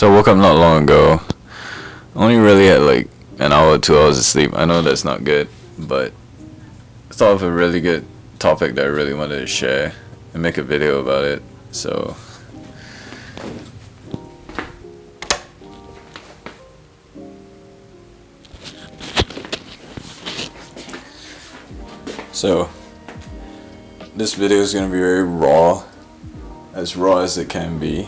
So I woke up not long ago. Only really had like an hour or 2 hours of sleep. I know that's not good, but I thought of a really good topic that I really wanted to share and make a video about it. So this video is gonna be very raw as it can be.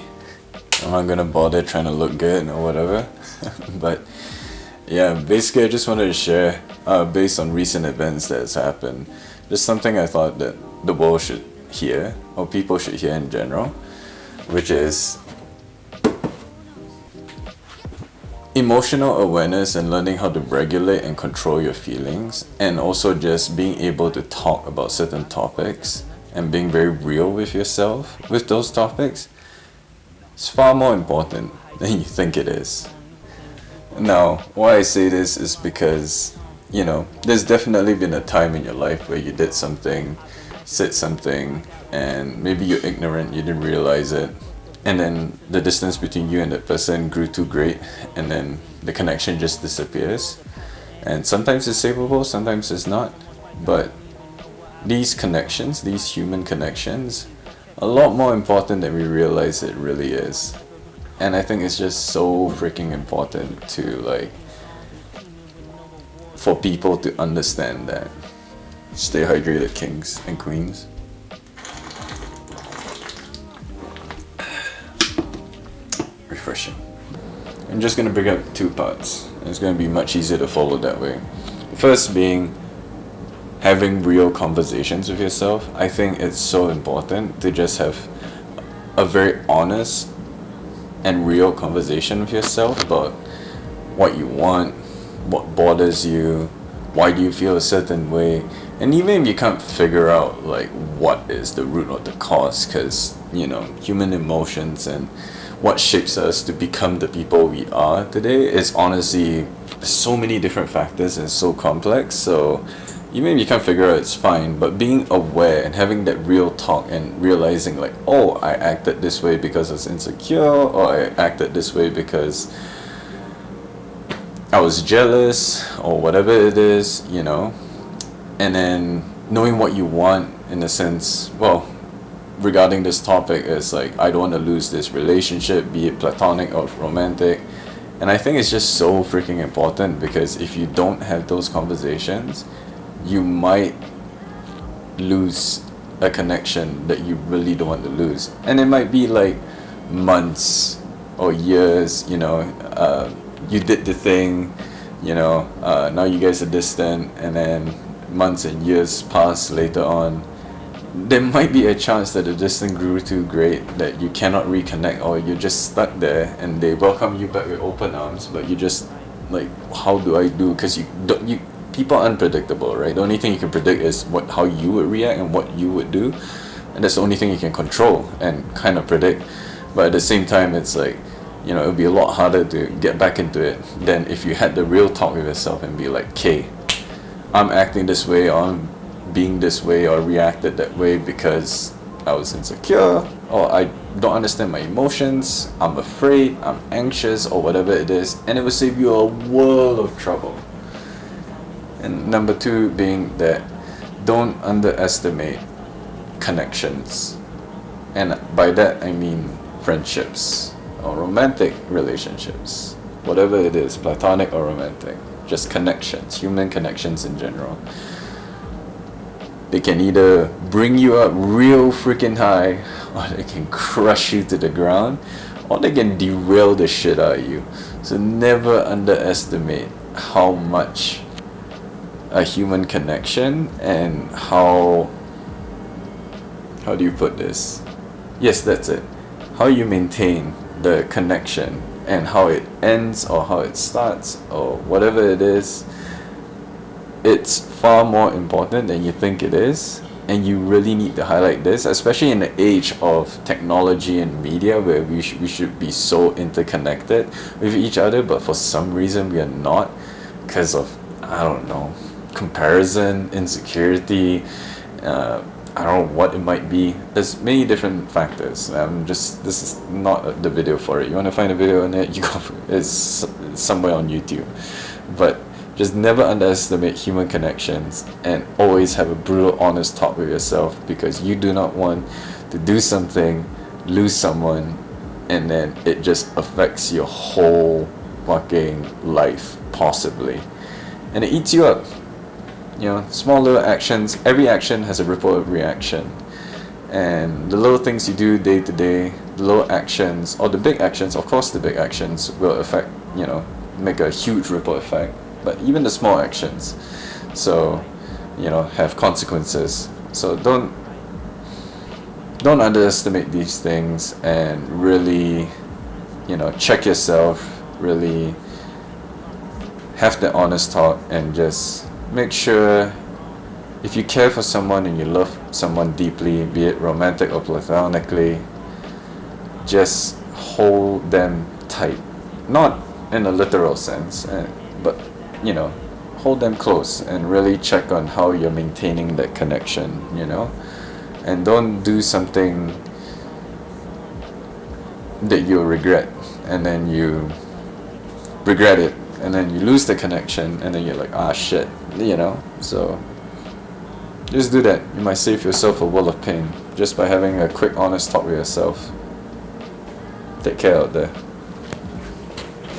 I'm not gonna bother trying to look good or whatever. But yeah, basically I just wanted to share, based on recent events that has happened, just something I thought that the world should hear, or people should hear in general, which is emotional awareness and learning how to regulate and control your feelings, and also just being able to talk about certain topics and being very real with yourself with those topics. It's far more important than you think it is. Now, why I say this is because, there's definitely been a time in your life where you did something, said something, and maybe you're ignorant, you didn't realize it, and then the distance between you and that person grew too great, and then the connection just disappears. And sometimes it's savable, sometimes it's not, but these connections, these human connections, a lot more important than we realize it really is. And I think it's just so freaking important to for people to understand that. Stay hydrated, kings and queens. Refreshing. I'm just gonna bring up two parts. It's gonna be much easier to follow that way. First being having real conversations with yourself. I think it's so important to just have a very honest and real conversation with yourself about what you want, what bothers you, why do you feel a certain way, and even if you can't figure out what is the root of the cause, because human emotions and what shapes us to become the people we are today is honestly so many different factors and so complex. So even if you can't figure out, it's fine, but being aware and having that real talk and realizing oh, I acted this way because I was insecure, or I acted this way because I was jealous, or whatever it is, and then knowing what you want in a sense, regarding this topic is I don't want to lose this relationship, be it platonic or romantic. And I think it's just so freaking important, because if you don't have those conversations, you might lose a connection that you really don't want to lose. And it might be months or years, you did the thing, now you guys are distant, and then months and years pass later on. There might be a chance that the distance grew too great that you cannot reconnect, or you're just stuck there and they welcome you back with open arms, but you just how do I do? Because people are unpredictable, right? The only thing you can predict is how you would react and what you would do, and that's the only thing you can control and kind of predict. But at the same time, it's it would be a lot harder to get back into it than if you had the real talk with yourself and be okay, I'm acting this way, or I'm being this way, or reacted that way because I was insecure, or I don't understand my emotions, I'm afraid, I'm anxious, or whatever it is, and it will save you a world of trouble. And number two being that don't underestimate connections. And by that I mean friendships or romantic relationships. Whatever it is, platonic or romantic. Just connections, human connections in general. They can either bring you up real freaking high, or they can crush you to the ground, or they can derail the shit out of you. So never underestimate how much a human connection and how do you put this? Yes, that's it. How you maintain the connection and how it ends or how it starts or whatever it is, it's far more important than you think it is. And you really need to highlight this, especially in the age of technology and media, where we should be so interconnected with each other, but for some reason we are not, because of, I don't know, comparison, insecurity, I don't know what it might be. There's many different factors. This is not the video for it. You want to find a video on it, you go for it. It's somewhere on YouTube. But just never underestimate human connections, and always have a brutal, honest talk with yourself, because you do not want to do something, lose someone, and then it just affects your whole fucking life, possibly. And it eats you up. You know, small little actions, every action has a ripple reaction. And the little things you do day to day, the little actions, or the big actions, of course the big actions will affect, make a huge ripple effect. But even the small actions, so, have consequences. So don't underestimate these things, and really, check yourself, really have the honest talk, and just make sure, if you care for someone and you love someone deeply, be it romantic or platonically, just hold them tight. Not in a literal sense, but, hold them close and really check on how you're maintaining that connection, and don't do something that you'll regret, and then you regret it, and then you lose the connection, and then you're like, shit, so just do that. You might save yourself a world of pain just by having a quick honest talk with yourself. Take care out there.